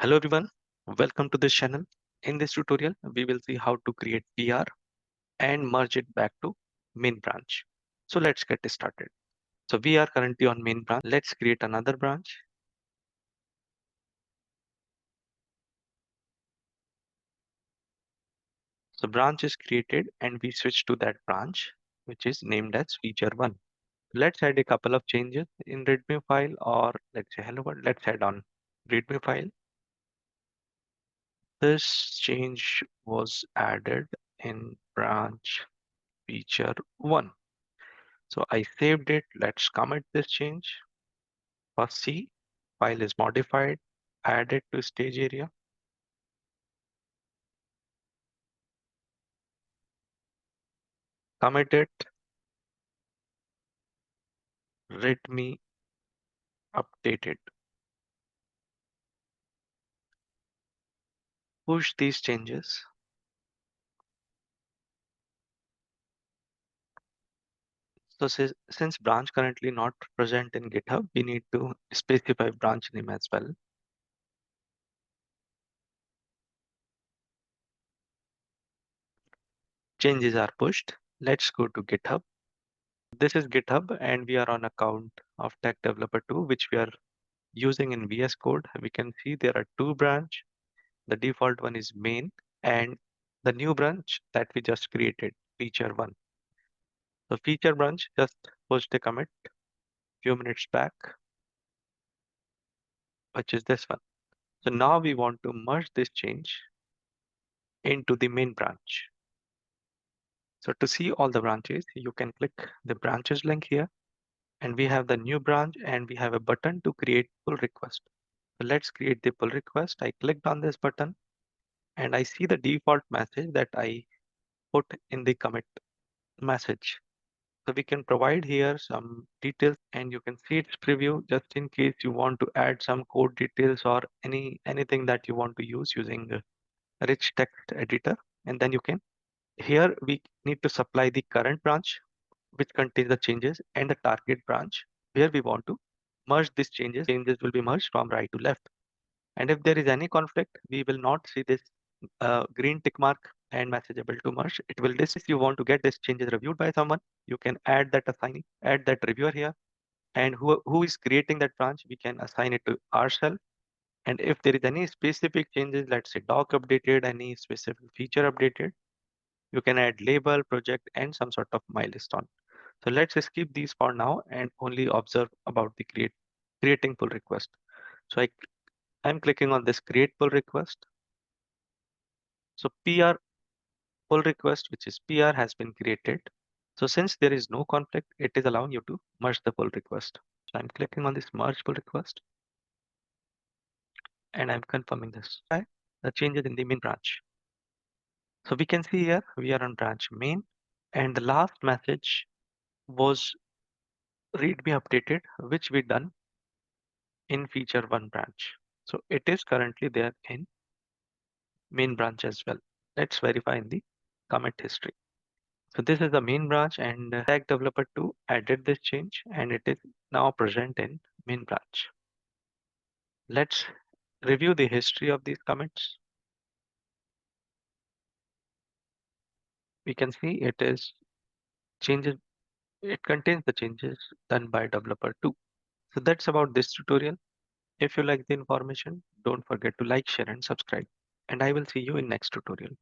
Hello everyone, welcome to this channel. In this tutorial, we will see how to create PR and merge it back to main branch. So let's get started. So we are currently on main branch. Let's create another branch. So branch is created and we switch to that branch, which is named as feature one. Let's add a couple of changes in readme file, or let's say hello world. Let's add on readme file. This change was added in branch feature one. So I saved it. Let's commit this change. First C, file is modified, added to stage area. Commit it, readme updated. Push these changes. So since branch currently not present in GitHub, we need to specify branch name as well. Changes are pushed. Let's go to GitHub. This is GitHub and we are on account of Tech Developer 2, which we are using in VS Code. We can see there are two branch. The default one is main and the new branch that we just created, feature one. So feature branch just pushed a commit few minutes back, which is this one. So now we want to merge this change into the main branch. So to see all the branches, you can click the branches link here and we have the new branch and we have a button to create pull request. So let's create the pull request. I clicked on this button and I see the default message that I put in the commit message. So we can provide here some details and you can see its preview just in case you want to add some code details or anything that you want to use using a rich text editor. And then you can, here we need to supply the current branch, which contains the changes, and the target branch where we want to merge these changes. Changes will be merged from right to left. And if there is any conflict, we will not see this green tick mark and message able to merge. It will list if you want to get this changes reviewed by someone, you can add that assignee, add that reviewer here. And who is creating that branch, we can assign it to ourselves. And if there is any specific changes, let's say doc updated, any specific feature updated, you can add label, project, and some sort of milestone. So let's skip these for now and only observe about the creating pull request. So I'm clicking on this create pull request. So PR pull request, which is PR, has been created. So since there is no conflict, it is allowing you to merge the pull request. So I'm clicking on this merge pull request and I'm confirming this. Okay? The changes in the main branch. So we can see here we are on branch main and the last message was readme updated, which we done in feature one branch. So it is currently there in main branch as well. Let's verify in the commit history. So this is the main branch and Tag Developer 2 added this change and it is now present in main branch. Let's review the history of these commits. We can see it is changes, it contains the changes done by developer 2. So that's about this tutorial. If you like the information, don't forget to like, share and subscribe. And I will see you in next tutorial.